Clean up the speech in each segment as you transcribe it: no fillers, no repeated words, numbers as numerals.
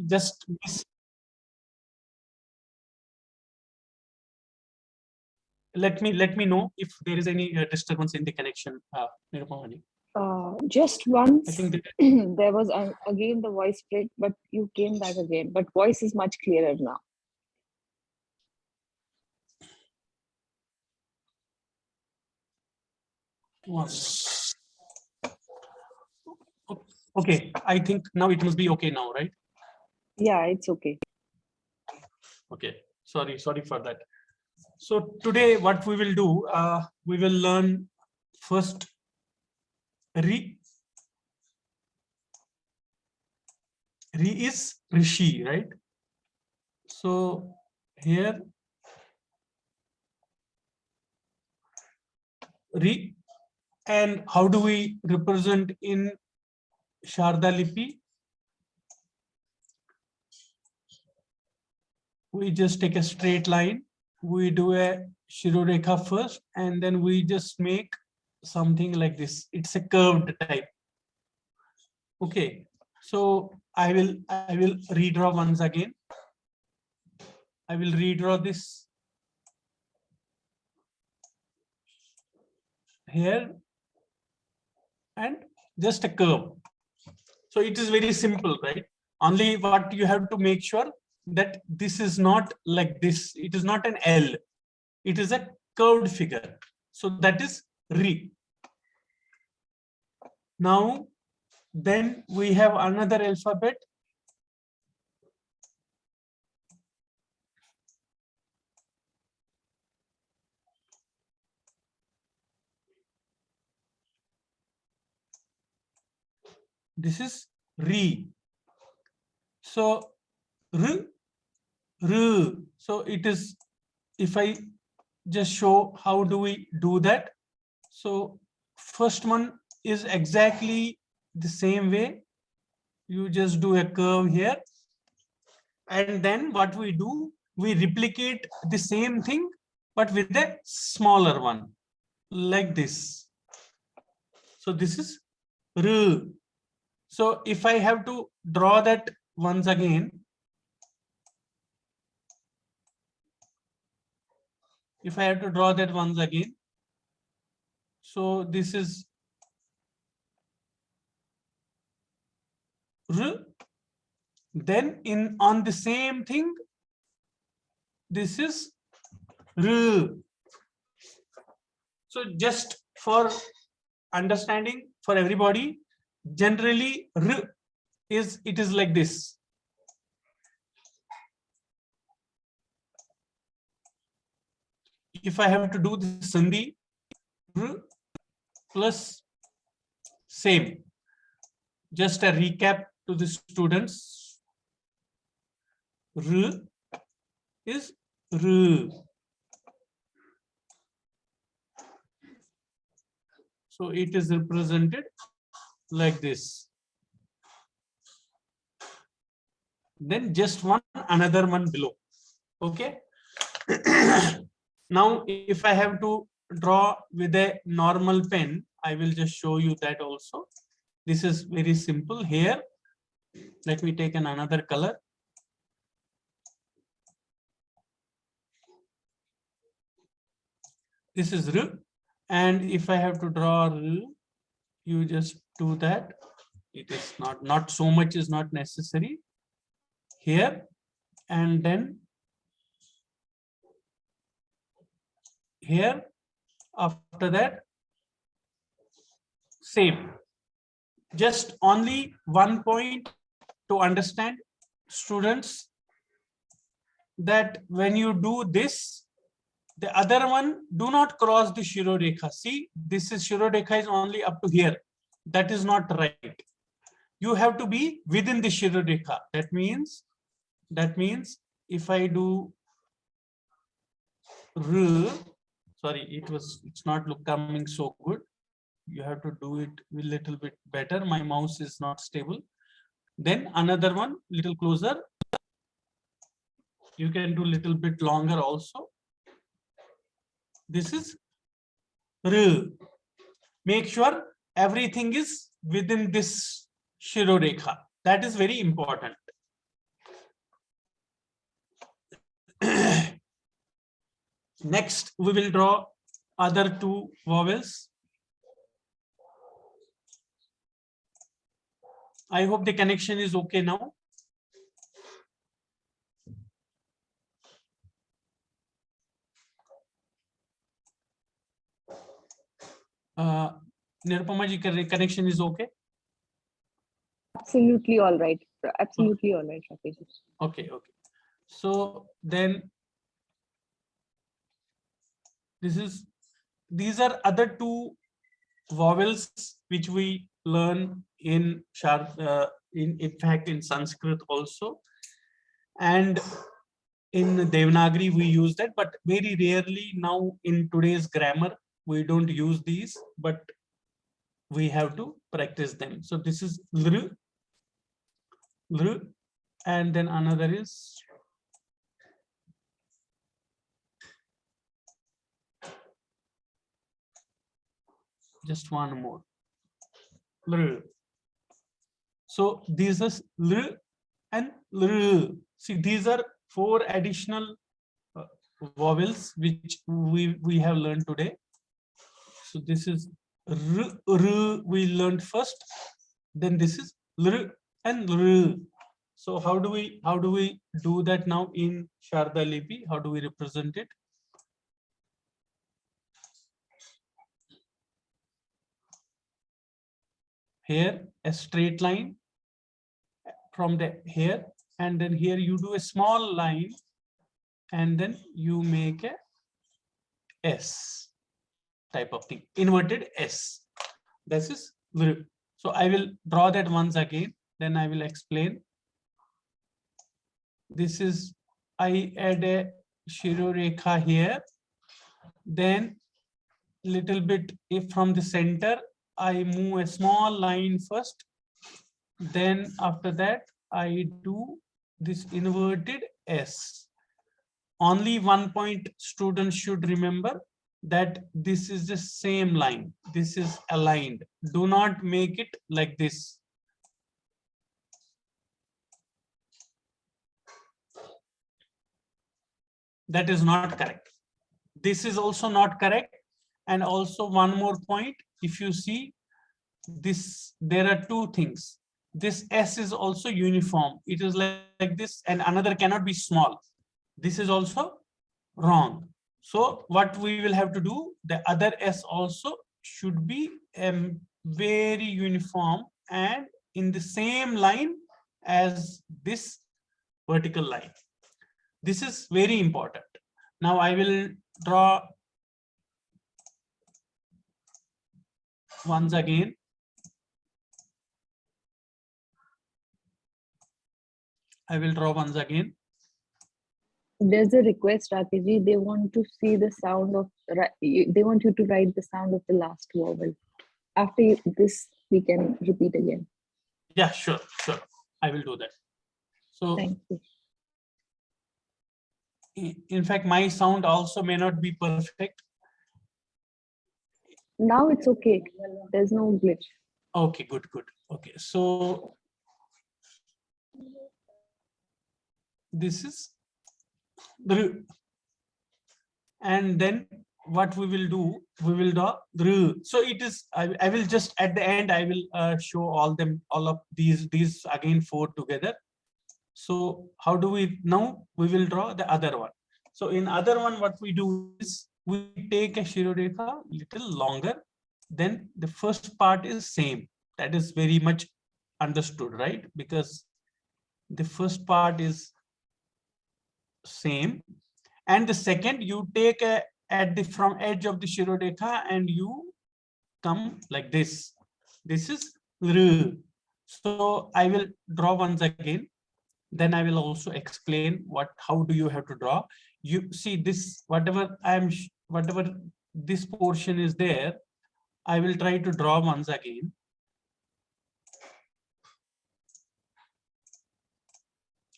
just miss. Let me know if there is any disturbance in the connection, Nirupamani. Just I once think that, there was again the voice break, but you came back again. But voice is much clearer now. okay, I think now it must be okay now, right? Yeah, it's okay. Okay, sorry for that. So today what we will do, we will learn first Ri. Ri is Rishi, right? So here Ri, and how do we represent in Shaada Lipi? We just take a straight line, we do a Shirorekha first, and then we just make something like this. It's a curved type. Okay, so I will redraw once again. I will redraw this here and just a curve. So it is very simple, right? Only what you have to make sure that this is not like this. It is not an L. It is a curved figure. So that is Ri. Now, then we have another alphabet. This is Ri. So R, R. So it is, if I just show how do we do that. So first one is exactly the same way. You just do a curve here. And then what we do, we replicate the same thing, but with a smaller one, like this. So this is R. So if I have to draw that once again, so this is R. Then on the same thing, this is R. So just for understanding for everybody, generally R is, it is like this. If I have to do the Sandhi, R plus same. Just a recap to the students. R is R. So it is represented like this. Then just another one below. Okay. Now, if I have to draw with a normal pen, I will just show you that also. This is very simple here. Let me take another color. This is R. And if I have to draw R, you just do that. It is not so much is not necessary here. And then here, after that, same. Just only one point to understand, students, that when you do this, the other one, do not cross the Shirorekha. See, this is Shirorekha is only up to here. That is not right. You have to be within the Shirorekha. That means if I do R, sorry, it's not coming so good. You have to do it a little bit better. My mouse is not stable. Then another one, little closer. You can do a little bit longer also. This is R. Make sure everything is within this Shirorekha. That is very important. Next, we will draw other two vowels. I hope the connection is okay now. Nirupama ji, connection is okay? Absolutely all right. Absolutely all right, Rakesh. Okay, okay. So then these are other two vowels which we learn in in fact in Sanskrit also, and in Devanagari we use that, but very rarely now in today's grammar we don't use these, but we have to practice them. So this is lr, lr, and then another is just one more, lr. So these are lr and lr. See, these are four additional vowels which we have learned today. So this is r, r we learned first, then this is lr and lr. So how do we do that now in Shaada Lipi? How do we represent it? Here a straight line from the here, and then here you do a small line, and then you make a S type of thing, inverted S. This is lr. So I will draw that once again, then I will explain. This is, I add a Shirorekha here, then little bit if from the center, I move a small line first, then after that I do this inverted S. Only one point students should remember, that this is the same line, this is aligned. Do not make it like this. That is not correct. This is also not correct. And also one more point, if you see this, there are two things. This S is also uniform. It is like this, and another cannot be small. This is also wrong. So what we will have to do, the other S also should be very uniform and in the same line as this vertical line. This is very important. Now I will draw once again. I will draw once again. There's a request, Rakesh. They want to see the sound of. They want you to write the sound of the last vowel. After this, we can repeat again. Yeah, sure, sure. I will do that. So, thank you. In fact, my sound also may not be perfect. Now it's okay. There's no glitch. Okay, good, good. Okay, so this is the, and then what we will do, we will draw the. So it is. I will just at the end. I will show all of these again four together. So how do we now? We will draw the other one. So in other one, what we do is we take a Shirodekha little longer. Then the first part is same. That is very much understood, right? Because the first part is same, and the second you take a at the from edge of the Shirodekha and you come like this. This is R. So I will draw once again. Then I will also explain how do you have to draw. You see this, whatever this portion is there, I will try to draw once again.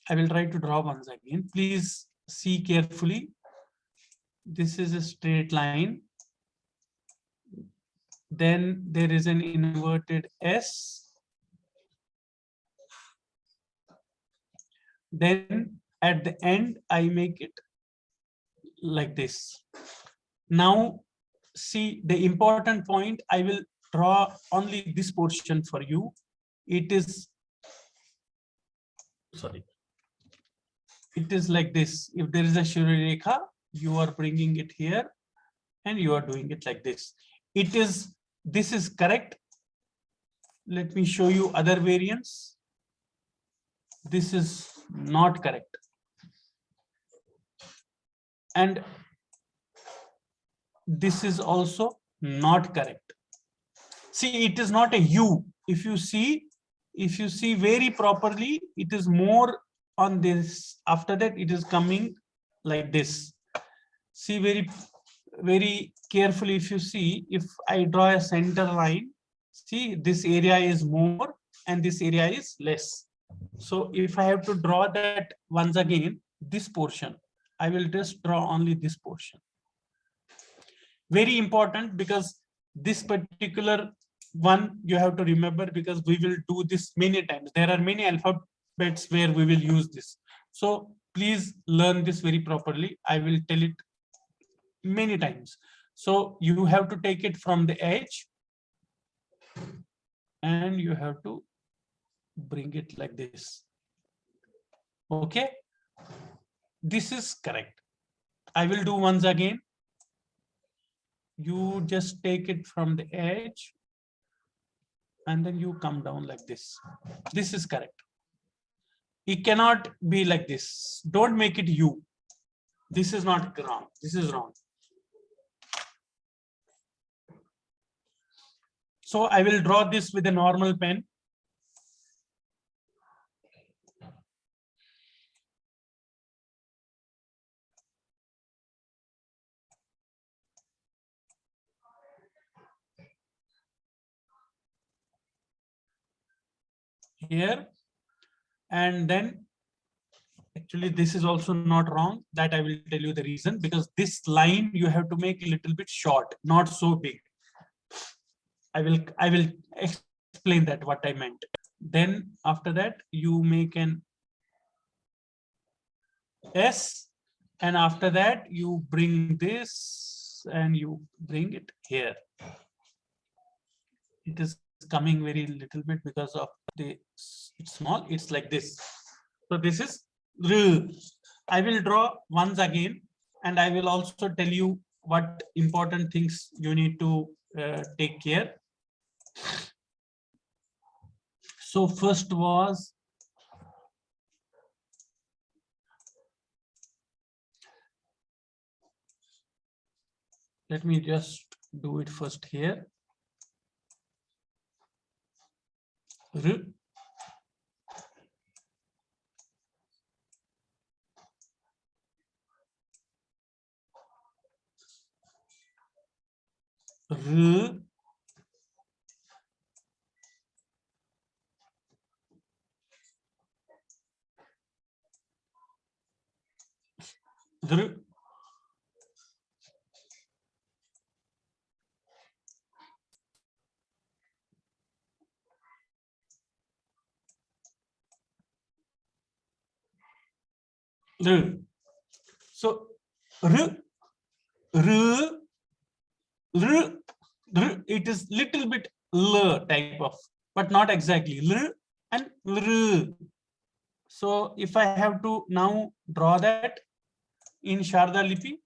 I will try to draw once again. Please see carefully. This is a straight line. Then there is an inverted S. Then at the end, I make it like this. Now, see the important point. I will draw only this portion for you. It is, sorry, it is like this. If there is a Shurirekha, you are bringing it here and you are doing it like this. It is, this is correct. Let me show you other variants. This is not correct. And this is also not correct. See, it is not a U. If you see very properly, it is more on this. After that, it is coming like this. See very carefully. If you see, if I draw a center line, see this area is more and this area is less. So if I have to draw that once again, this portion, I will just draw only this portion. Very important, because this particular one you have to remember, because we will do this many times. There are many alphabets where we will use this. So please learn this very properly. I will tell it many times. So you have to take it from the edge and you have to bring it like this. Okay, this is correct. I will do once again. You just take it from the edge and then you come down like this. This is correct. It cannot be like this. Don't make it U. This is not wrong. This is wrong. So I will draw this with a normal pen. Here, and then actually this is also not wrong. That I will tell you the reason, because this line you have to make a little bit short, not so big. I will explain that what I meant. Then after that you make an S, and after that you bring this and you bring it here. It is coming very little bit because of the it's small. It's like this. So this is R. I will draw once again, and I will also tell you what important things you need to take care. So first was let me just do it first here. R. R. R. R. So R, R, R, R, it is little bit L type of, but not exactly L and R. So if I have to now draw that in Shaada Lipi,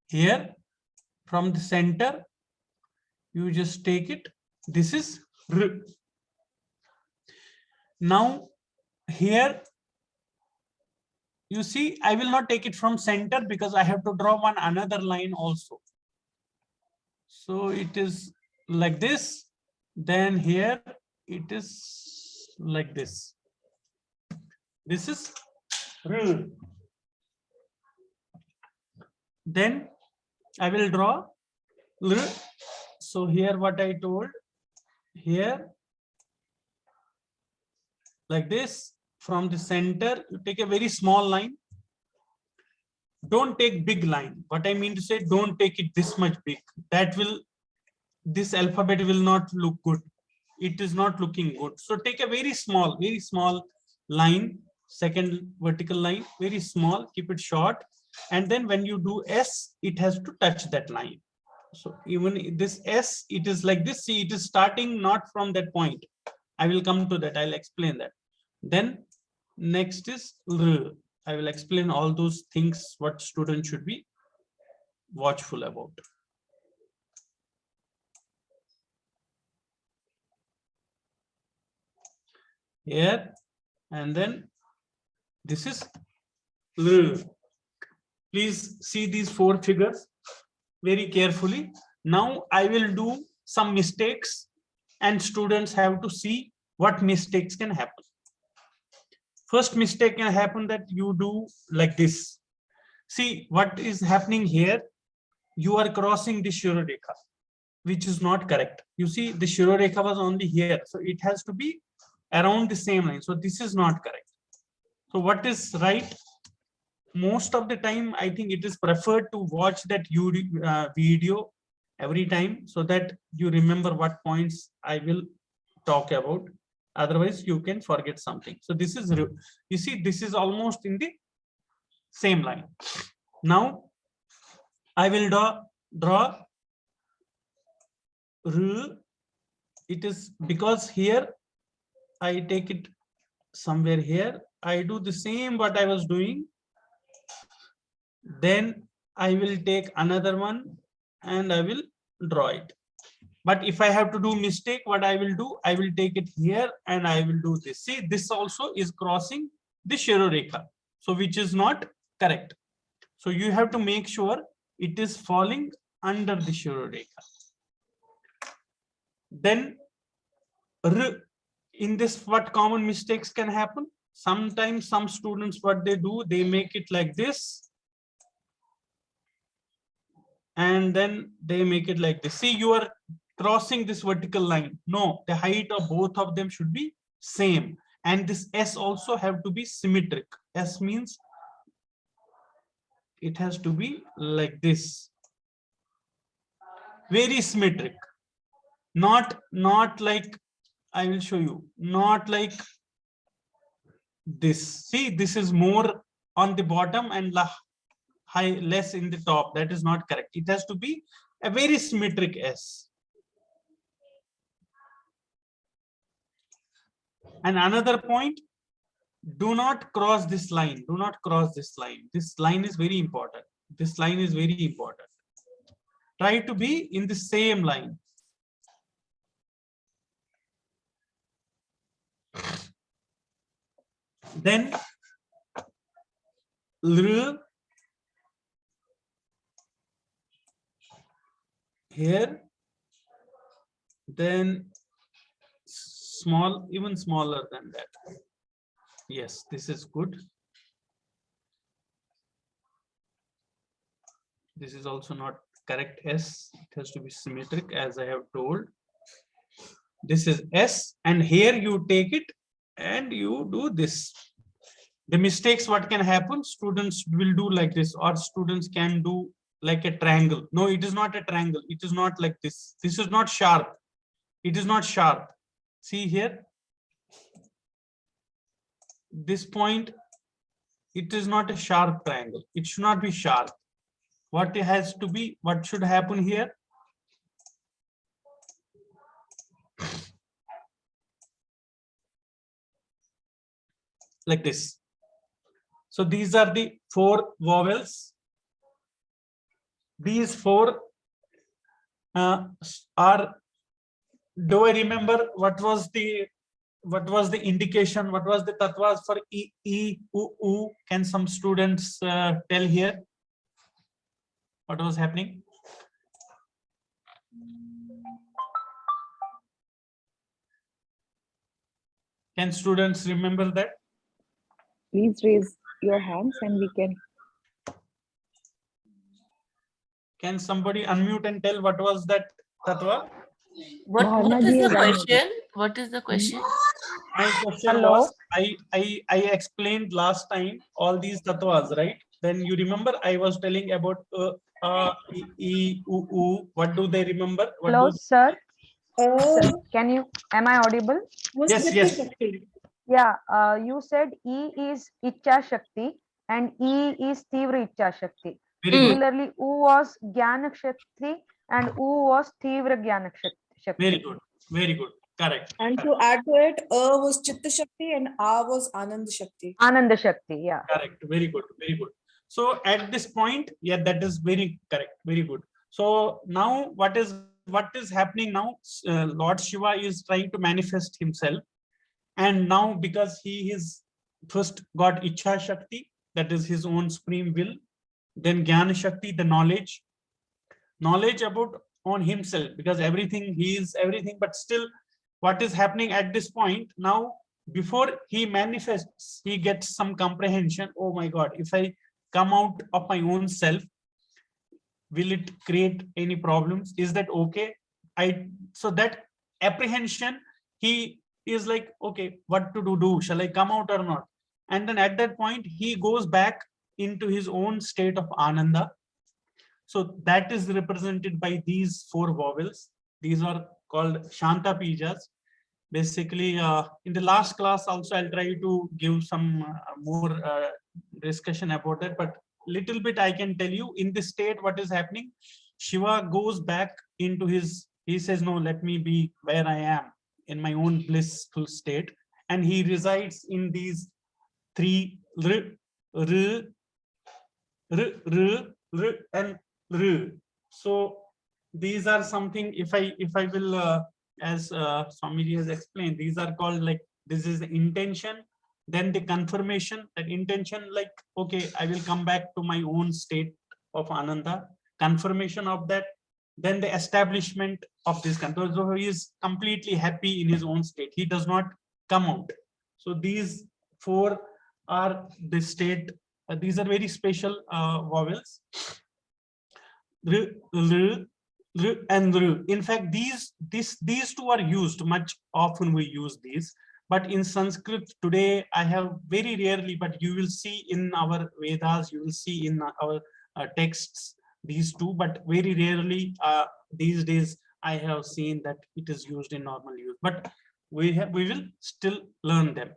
here from the center, you just take it. This is R. Now here, you see, I will not take it from center because I have to draw one another line also. So it is like this. Then here it is like this. This is R. Then I will draw R. So here what I told, here like this, from the center you take a very small line. Don't take big line. What I mean to say, don't take it this much big. That will, this alphabet will not look good. It is not looking good. So take a very small line second vertical line, very small, keep it short. And then when you do S, it has to touch that line. So even this S, it is like this. See, it is starting not from that point. I will come to that. I'll explain that. Then next is R. I will explain all those things what students should be watchful about. Here, and then this is R. Please see these four figures very carefully. Now I will do some mistakes and students have to see what mistakes can happen. First mistake can happen that you do like this. See what is happening here. You are crossing the Shirorekha, which is not correct. You see the Shirorekha was only here. So it has to be around the same line. So this is not correct. So what is right? Most of the time, I think it is preferred to watch that video every time so that you remember what points I will talk about. Otherwise, you can forget something. So this is, you see, this is almost in the same line. Now, I will draw R. It is because here I take it somewhere here. I do the same what I was doing. Then I will take another one and I will draw it. But if I have to do mistake, what I will do, I will take it here and I will do this. See, this also is crossing the Shirorekha, so which is not correct. So you have to make sure it is falling under the Shirorekha. Then in this, what common mistakes can happen? Sometimes some students, what they do, they make it like this. And then they make it like this. See, you are crossing this vertical line. No, the height of both of them should be same. And this S also have to be symmetric. S means it has to be like this. Very symmetric. Not like, I will show you, not like this. See, this is more on the bottom and high, less in the top. That is not correct. It has to be a very symmetric S. And another point, do not cross this line. Do not cross this line. This line is very important. This line is very important. Try to be in the same line. Then L here, then small, even smaller than that. Yes, this is good. This is also not correct S. It has to be symmetric, as I have told. This is S, and here you take it and you do this. The mistakes what can happen, students will do like this, or students can do like a triangle. No, it is not a triangle. It is not like this. This is not sharp. It is not sharp. See here, this point, it is not a sharp triangle. It should not be sharp. What it has to be, what should happen here? Like this. So these are the four vowels. These four are, do I remember what was the indication, what was the tattvas for E, U? Can some students tell here what was happening? Can students remember that? Please raise your hands and we can. Can somebody unmute and tell what was that tattva? What is the question? What is the question? My question was, I explained last time all these tattvas, right? Then you remember I was telling about E, U. What do they remember? Hello, sir. Sir, am I audible? Yes, yes. Yeah, you said E is Icha Shakti and E is Tivra Icha Shakti. Very good. Similarly, U was Jnana Shakti and U was Tivra Jnana Shakti. Very good. Very good. Correct. And to add to it, A was Chitta Shakti and A was Anand Shakti. Ananda Shakti, yeah. Correct. Very good. Very good. So at this point, yeah, that is very correct. Very good. So now what is happening now? Lord Shiva is trying to manifest himself, and now because he is first got Ichha Shakti, that is his own supreme will, then Jnana Shakti, the knowledge about on himself, because everything he is everything, but still what is happening at this point now, before he manifests, he gets some comprehension. Oh my god, if I come out of my own self, will it create any problems? Is that okay? So that apprehension, he is like, okay, what to do? Shall I come out or not? And then at that point he goes back into his own state of ananda. So that is represented by these four vowels. These are called Shanta Pijas. Basically, in the last class also, I'll try to give some more discussion about that. But little bit I can tell you, in this state, what is happening? Shiva goes back into he says, no, let me be where I am in my own blissful state. And he resides in these three r, and r. So these are something, if I will as Swamiji has explained, these are called like, this is the intention, then the confirmation, that intention, like, okay, I will come back to my own state of ananda, confirmation of that, then the establishment of this control. So he is completely happy in his own state, he does not come out. So these four are the state. These are very special vowels. R, l, r, and r. In fact, these two are used much often. We use these, but in Sanskrit today, I have very rarely. But you will see in our Vedas, you will see in our texts these two, but very rarely these days I have seen that it is used in normal use. But we will still learn them.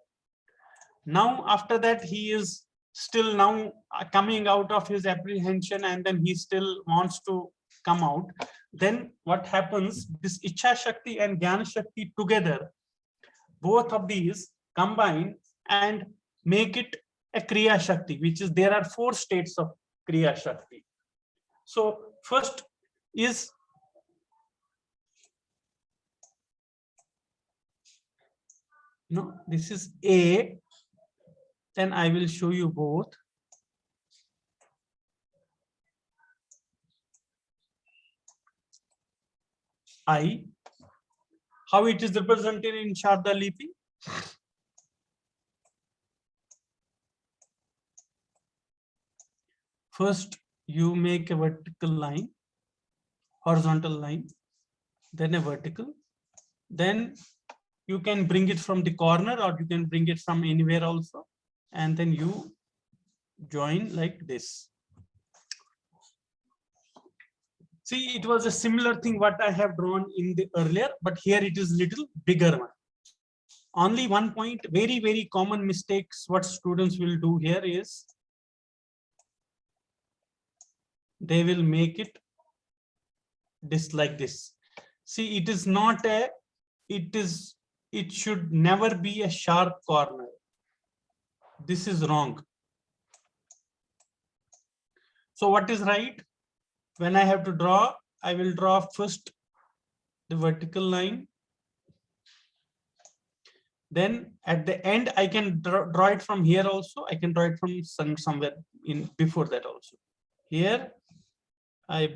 Now after that, he is still now coming out of his apprehension, and then he still wants to come out. Then what happens, this Ichha Shakti and Jnana Shakti together, both of these combine and make it a Kriya Shakti, which is, there are four states of Kriya Shakti. So first is this is A. Then I will show you both. I. How it is represented in Shaada Lipi? First, you make a vertical line, horizontal line, then a vertical. Then you can bring it from the corner, or you can bring it from anywhere also. And then you join like this. See, it was a similar thing what I have drawn in the earlier, but here it is little bigger one. Only one point, very, very common mistakes what students will do here is, they will make it this like this. See, it is not a, it should never be a sharp corner. This is wrong. So what is right? When I have to draw, I will draw first the vertical line. Then at the end, I can draw it from here also. I can draw it from somewhere in before that also. Here, I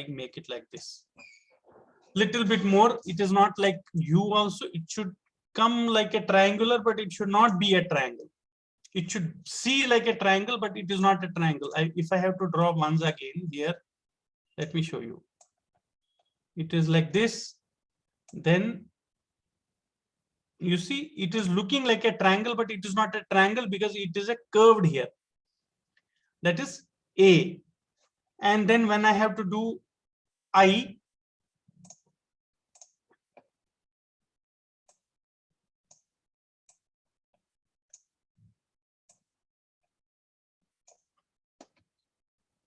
make it like this. Little bit more. It is not like U also. It should come like a triangular, but it should not be a triangle. It should see like a triangle, but it is not a triangle. If I have to draw once again here, let me show you. It is like this. Then you see, it is looking like a triangle, but it is not a triangle because it is a curved here. That is A. And then when I have to do I,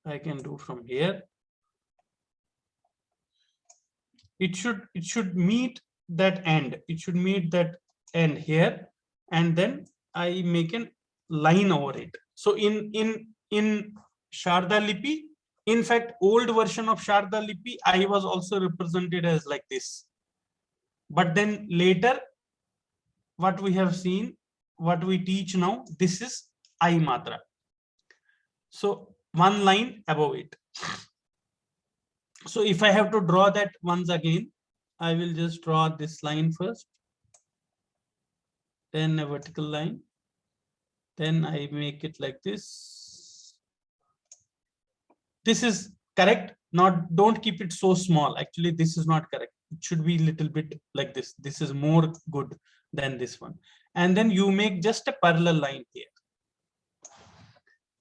I can do from here. It should meet that end. It should meet that end here, and then I make a line over it. So in Shaada Lipi, in fact, old version of Shaada Lipi, I was also represented as like this. But then later, what we have seen, what we teach now, this is I matra. So one line above it. So if I have to draw that once again, I will just draw this line first, then a vertical line, then I make it like this. This is correct. Not, don't keep it so small. Actually, this is not correct. It should be a little bit like this. This is more good than this one. And then you make just a parallel line here.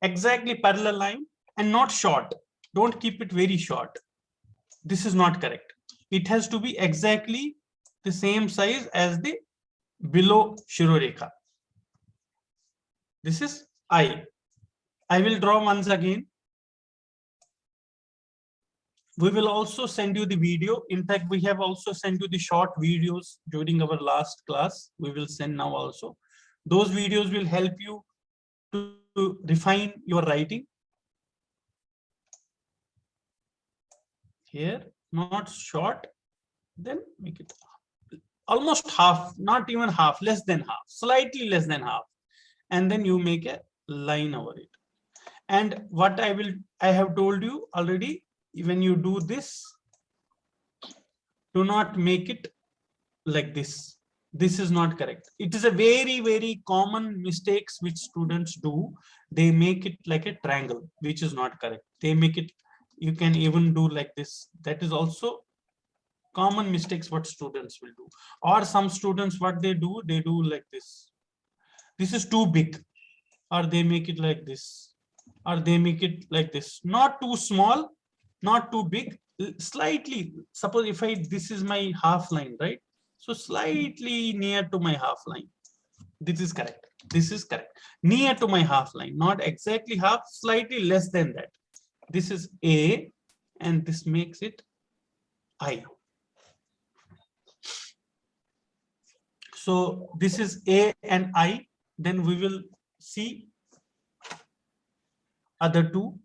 Exactly parallel line and not short. Don't keep it very short. This is not correct. It has to be exactly the same size as the below Shirorekha. This is I. I will draw once again. We will also send you the video. In fact, we have also sent you the short videos during our last class. We will send now also. Those videos will help you to refine your writing. Here, not short, then make it almost half, not even half, less than half, slightly less than half. And then you make a line over it. And what I have told you already, when you do this, do not make it like this. This is not correct. It is a very, very common mistakes which students do. They make it like a triangle, which is not correct. They make it, you can even do like this. That is also common mistakes what students will do. Or some students, what they do like this. This is too big, or they make it like this, or they make it like this. Not too small, not too big, slightly. Suppose if this is my half line, right? So slightly near to my half line. This is correct. This is correct. Near to my half line, not exactly half, slightly less than that. This is A, and this makes it I. So this is A and I. Then we will see other two.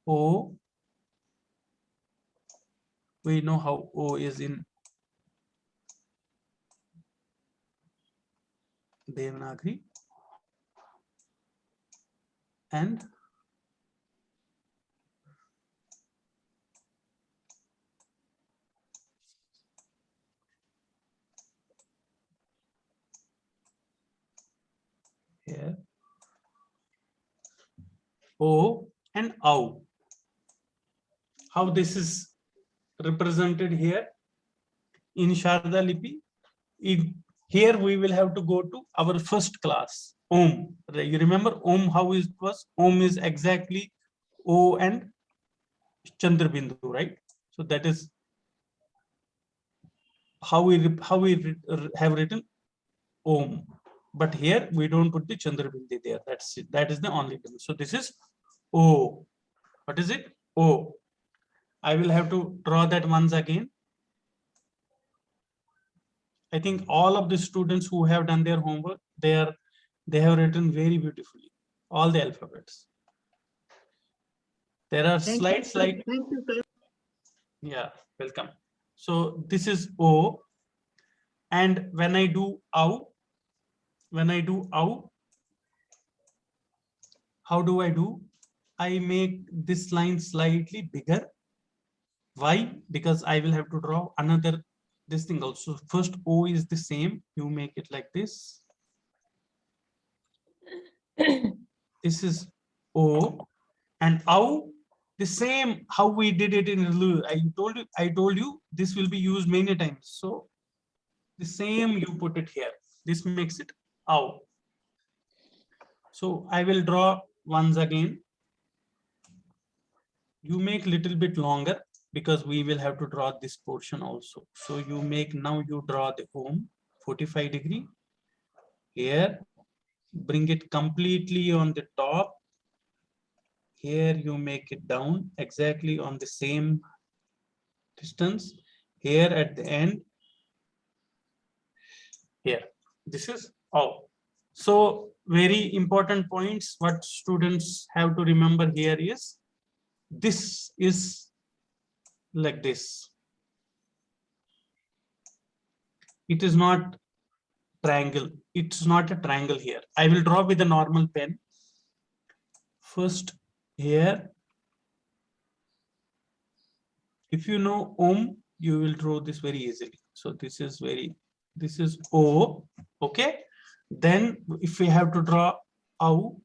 O. We know how O is in Devanagari. And here O and OW. How this is represented here in Shaada Lipi. Here we will have to go to our first class, Om. You remember Om, how it was? Om is exactly O and Chandra Bindu, right? So that is how we have written Om. But here we don't put the Chandra Bindu there. That's it. That is the only thing. So this is O. What is it? O. I will have to draw that once again. I think all of the students who have done their homework, they have written very beautifully all the alphabets. There are slides like, thank you, sir. Yeah, welcome. So this is O, and when I do OW, how do? I make this line slightly bigger. Why? Because I will have to draw another this thing also. First O is the same. You make it like this. This is O, and OW, the same how we did it in Rulu. I told you this will be used many times. So the same you put it here. This makes it OW. So I will draw once again. You make little bit longer because we will have to draw this portion also. So you make, now you draw the Om 45 degree here, bring it completely on the top here you make it down exactly on the same distance. Here at the end, here, this is O. So very important points what students have to remember here is, this is like this. It is not triangle. It's not a triangle here. I will draw with a normal pen. First here, if you know Om, you will draw this very easily. So this is O, okay? Then if we have to draw Au,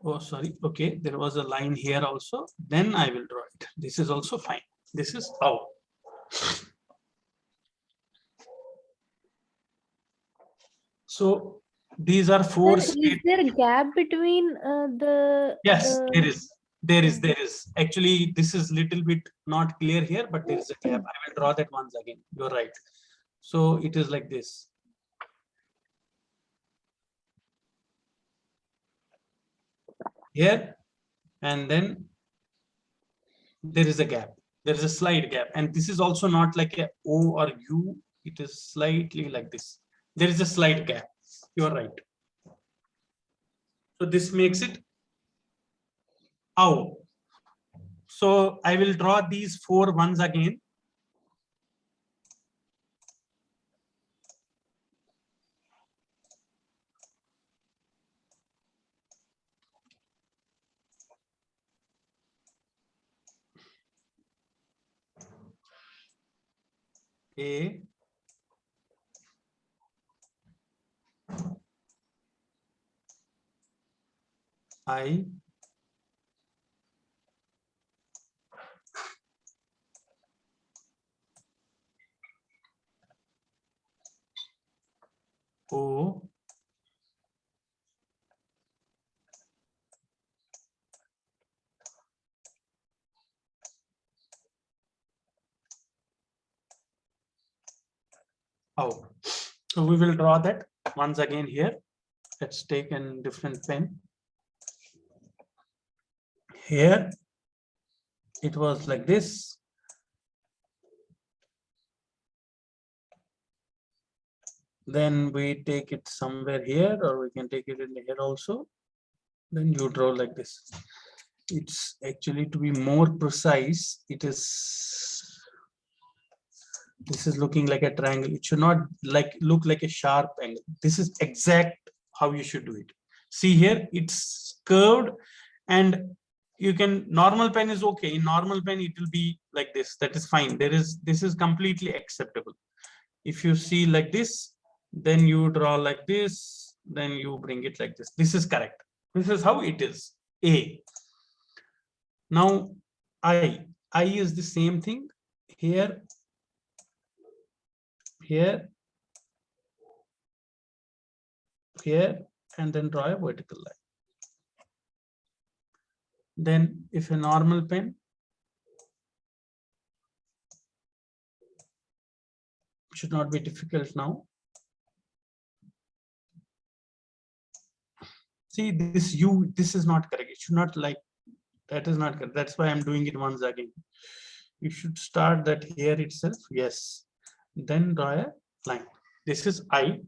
oh sorry, okay, there was a line here also, then I will draw it. This is also fine. This is Au. So these are four Sir, is there a gap between yes, there is. Actually, this is little bit not clear here, but there is a gap. I will draw that once again. You're right. So it is like this. Here, and then there is a gap. There is a slight gap. And this is also not like a O or U. It is slightly like this. There is a slight gap. You're right. So this makes it Au. So I will draw these four once again. A, I, O, Au. So we will draw that once again here. Let's take a different pen. Here, it was like this. Then we take it somewhere here, or we can take it in here also. Then you draw like this. It's actually, to be more precise, it is, this is looking like a triangle. It should not look like a sharp angle. This is exact how you should do it. See here, it's curved, and you can, normal pen is okay. In normal pen, it will be like this. That is fine. This is completely acceptable. If you see like this, then you draw like this, then you bring it like this. This is correct. This is how it is. A. Now I is the same thing here, here, here, and then draw a vertical line. Then if a normal pen, should not be difficult now. See this U, this is not correct. It should not like, that is not correct. That's why I'm doing it once again. You should start that here itself. Yes. Then draw a line. This is I.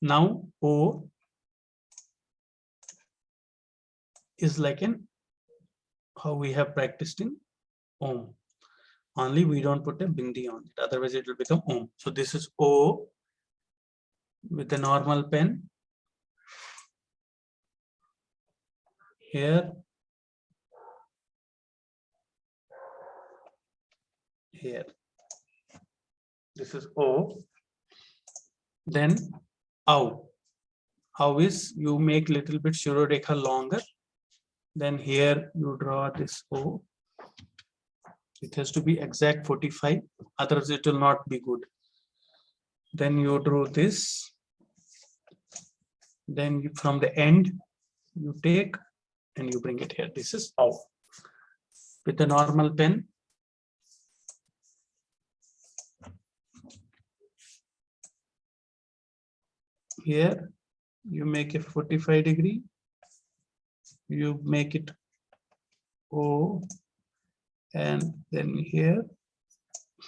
Now O is like an, how we have practiced in Om. Only we don't put a bindi on it. Otherwise it will become Om. So this is O with a normal pen. Here. Here. This is O. Then Au. Au is, you make little bit Shirodekha longer. Then here you draw this O. It has to be exact 45, otherwise it will not be good. Then you draw this. Then you, from the end, you take and you bring it here. This is Au. with a normal pen. Here you make a 45 degree, you make it O, and then here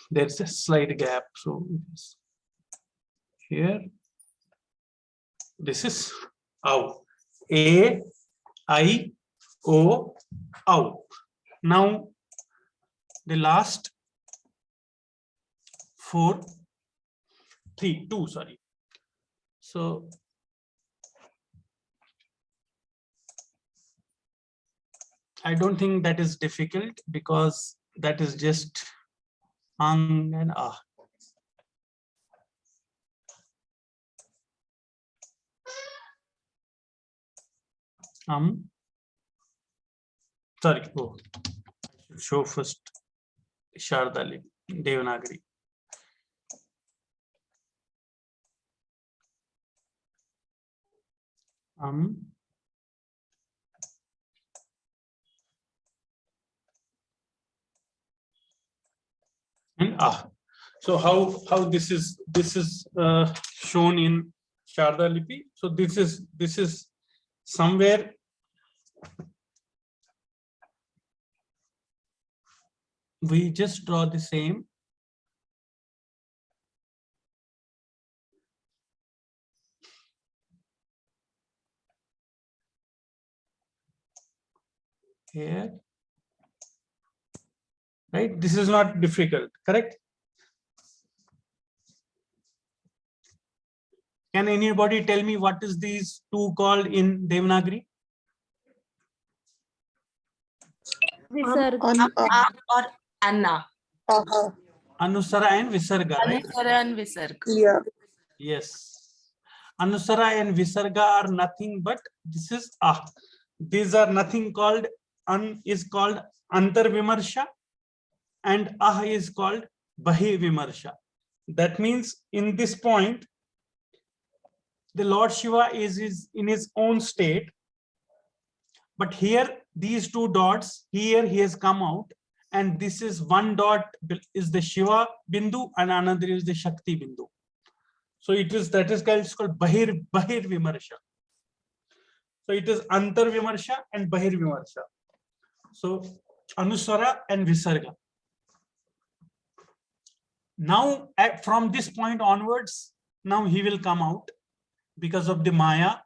there's a slight gap. So here this is OW. A, I, O, OW. Now the last 2, sorry. So I don't think that is difficult because that is just ang and ah. Sorry, oh, I should show first Shaada Lipi, Devanagari. And ah. So how this is shown in Shaada Lipi. So this is somewhere we just draw the same. Here, right? This is not difficult, correct? Can anybody tell me what is these two called in Devanagari? Visarga. Or Anna. Anusara and Visarga, right? Anusara and Visarga. Yeah. Yes. Anusara and Visarga are nothing but this is ah. These are nothing called is called Antar Vimarsha and ah is called Bahi Vimarsha. That means in this point, the Lord Shiva is in his own state. But here, these two dots, here he has come out, and this is one dot is the Shiva Bindu and another is the Shakti Bindu. So it is that is called Bahir Vimarsha. So it is Antar Vimarsha and Bahir Vimarsha. So Anuswara and Visarga. Now from this point onwards, now he will come out because of the Maya,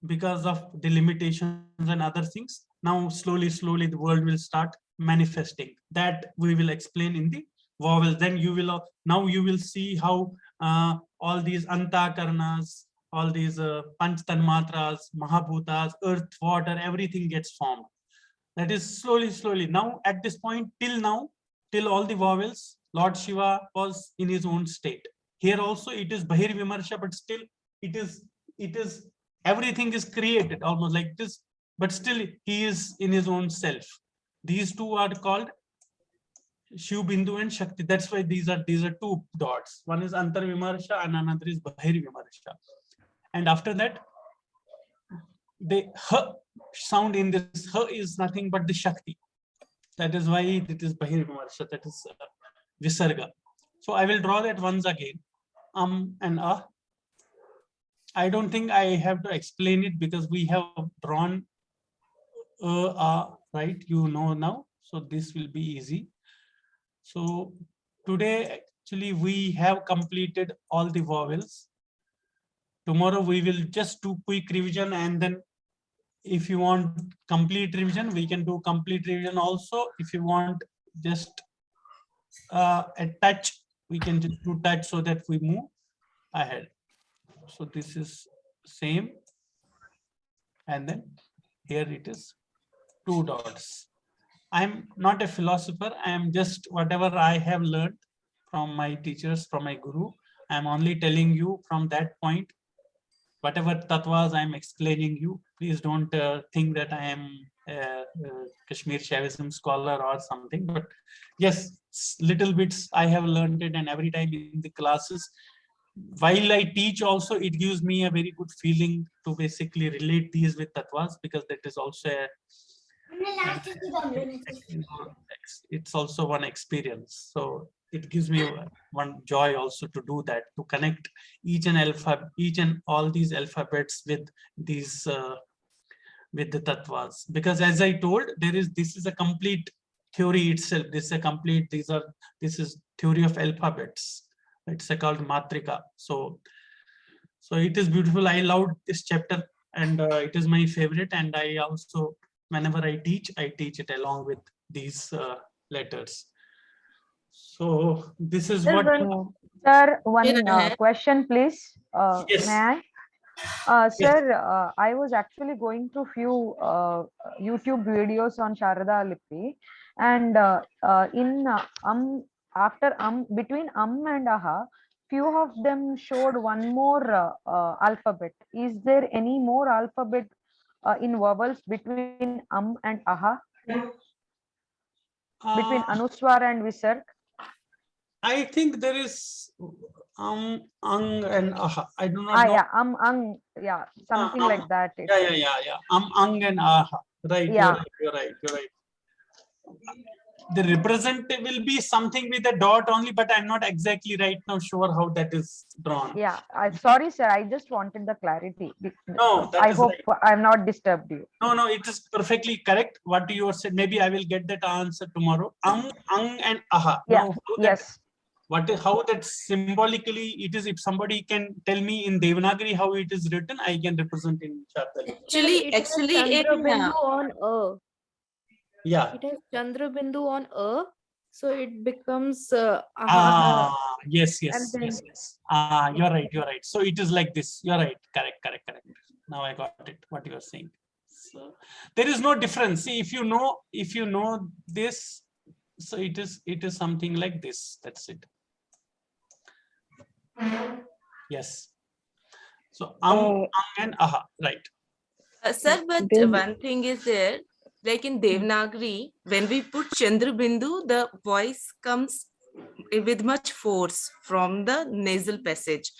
because of the limitations and other things. Now slowly the world will start manifesting. That we will explain in the vowels. Then you will now you will see how all these antakarnas, all these panch tanmatras, mahabhutas, earth, water, everything gets formed. That is slowly. Now at this point, till all the vowels, Lord Shiva was in his own state. Here also it is Bahir Vimarsha, but still it is everything is created almost like this, but still he is in his own self. These two are called Shiv Bindu and Shakti. That's why these are two dots. One is Antar Vimarsha and another is Bahir Vimarsha. And after that, the H sound in this H is nothing but the Shakti. That is why it is Bahir Vimarsha, that is Visarga. So I will draw that once again. And ah. I don't think I have to explain it because we have drawn right, you know now. So this will be easy. So today, actually, we have completed all the vowels. Tomorrow we will just do quick revision, and then if you want complete revision, we can do complete revision also. If you want just a touch, we can just do touch so that we move ahead. So this is same, and then here it is 2 dots. I'm not a philosopher. I am just whatever I have learned from my teachers, from my guru. I'm only telling you from that point, whatever tattvas I'm explaining you. Please don't think that I am a Kashmir Shaivism scholar or something. But yes, little bits I have learned it, and every time in the classes, while I teach also, it gives me a very good feeling to basically relate these with tattvas, because that is also It's also one experience. So it gives me one joy also to do that, to connect each and all these alphabets with these with the tattvas. Because as I told, this is a complete theory itself. This is theory of alphabets. It's called matrika. So it is beautiful. I loved this chapter, and it is my favorite. And I also, whenever I teach it along with these letters. So this is Sir, what. Sir, Go one ahead. question, please. Yes. May I? Sir, I was actually going through few YouTube videos on Sharada Lipi, and after between and aha, few of them showed one more alphabet. Is there any more alphabet in vowels between and aha, between Uh, Anuswar and Visarg? I think there is ang and aha. I do not know. Yeah, ang, yeah, something like that. It is. Yeah. Ang and aha. Right. Yeah. You're right. The represent will be something with a dot only, but I'm not exactly right now sure how that is drawn. Yeah, I'm sorry, sir. I just wanted the clarity. No, that I is hope right. I'm not disturbed you. No, it is perfectly correct what you have said. Maybe I will get that answer tomorrow. Ang and aha. Yeah. Now, Yes. how that symbolically it is? If somebody can tell me in Devanagari how it is written, I can represent in Shaada Lipi. It has Actually, Chandra in Bindu on A. Yeah. It has Chandra Bindu on A. So it becomes Yes. and then You're right. So it is like this. You're right. Correct. Now I got it. What you are saying. So there is no difference. See, if you know this, so it is something like this. That's it. Yes. So ang and aha. Right. sir, but There's- one thing is there, like in Devanagari, when we put Chandra Bindu, the voice comes with much force from the nasal passage.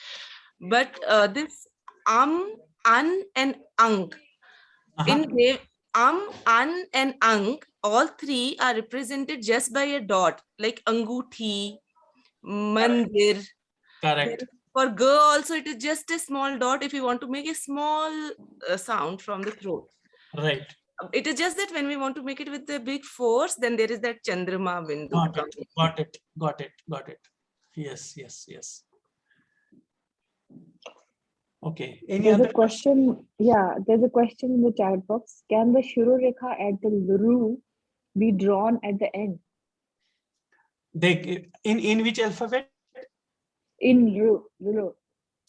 But this an, and ang, in an, and ang, all three are represented just by a dot, like anguthi, mandir. Correct. For girl also, it is just a small dot if you want to make a small sound from the throat. Right. It is just that when we want to make it with the big force, then there is that Chandrama Bindu. Got it. Yes. Okay. Any There's other a question. Yeah, there's a question in the chat box. Can the Shuru Rekha at the Ru be drawn at the end? They in which alphabet? In Ru.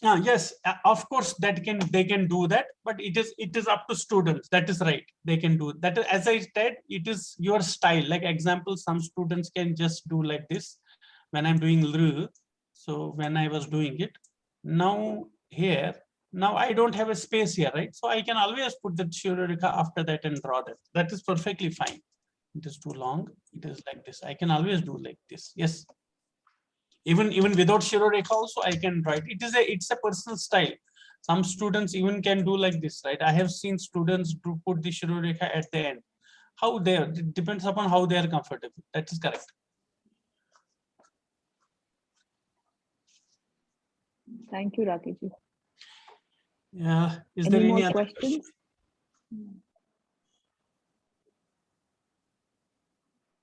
Yes, of course they can do that, but it is up to students. That is right. They can do that. As I said, it is your style. Like example, some students can just do like this when I'm doing L. So when I was doing it, now I don't have a space here, right? So I can always put the Shururika after that and draw that. That is perfectly fine. It is too long. It is like this. I can always do like this. Yes. Even without Shiroreka also I can write. It's a personal style. Some students even can do like this, right? I have seen students do put the Shiroreka at the end. How it depends upon how they are comfortable. That is correct. Thank you, Rakiji. Yeah. Is there any more other questions?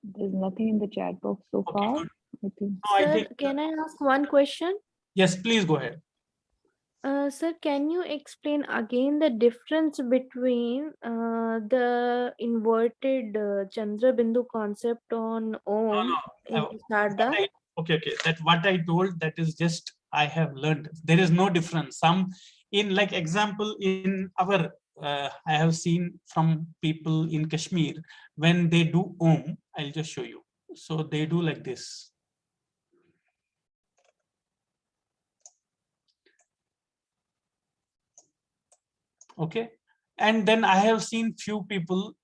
There's nothing in the chat box so Okay, far. good. I think. No, I sir, think, can I ask one question? yes, please go ahead. Sir, can you explain again the difference between the inverted Chandra Bindu concept on Om in Sharda? Okay. That what I told, that is just I have learned. There is no difference. Some in like example in our I have seen from people in Kashmir when they do Om. I'll just show you. So they do like this. Okay, and then I have seen few people,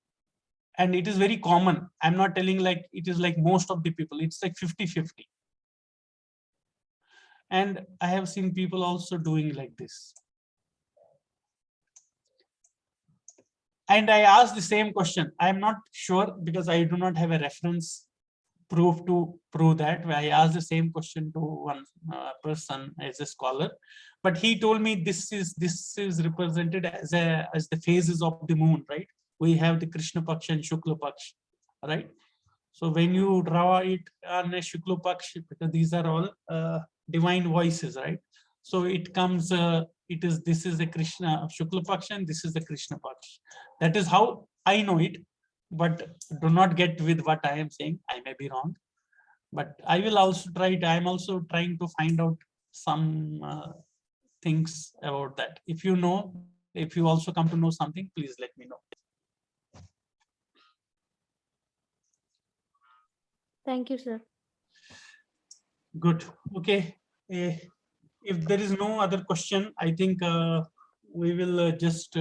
and it is very common. I'm not telling like it is like most of the people. It's like 50-50. And I have seen people also doing like this. And I asked the same question. I am not sure because I do not have a reference proof to prove that. I asked the same question to one person as a scholar, but he told me this is represented as the phases of the moon, right? We have the Krishna Paksha and Shukla Paksha, right? So when you draw it on a Shukla Paksha, because these are all divine voices, right? So it comes, this is the Krishna Shukla Paksha and this is the Krishna Paksha. That is how I know it, but do not get with what I am saying. I may be wrong, but I will also try it. I am also trying to find out some things about that. If you know, if you also come to know something, please let me know. Thank you, sir. Good. Okay. If there is no other question, I think we will just.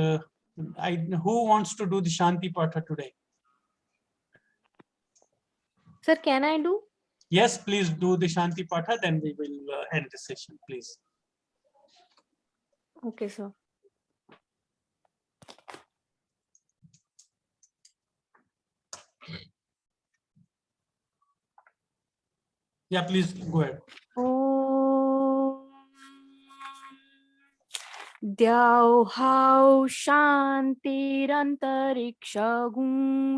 Who wants to do the Shanti Patha today? Sir, can I do? Yes, please do the Shanti Patha. Then we will end the session, please. Okay, sir. Yeah, please go ahead. Om Dyauhau Shantirantariksha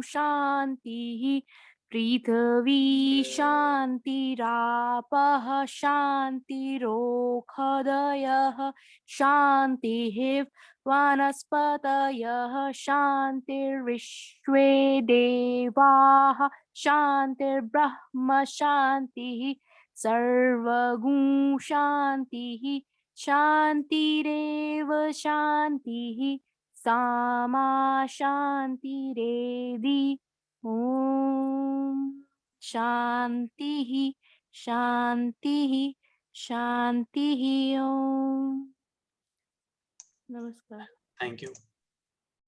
Shanti Prithvi Shantirapah Shantirokhadayah Shanti Vanaspatayah Shantirvishwe Devaः Shantirbrahma Shanti Sarvagun Shanti Shantirev Shanti Sama Shantirevi Om Shanti Shanti Shanti Om. Namaskar. Thank you.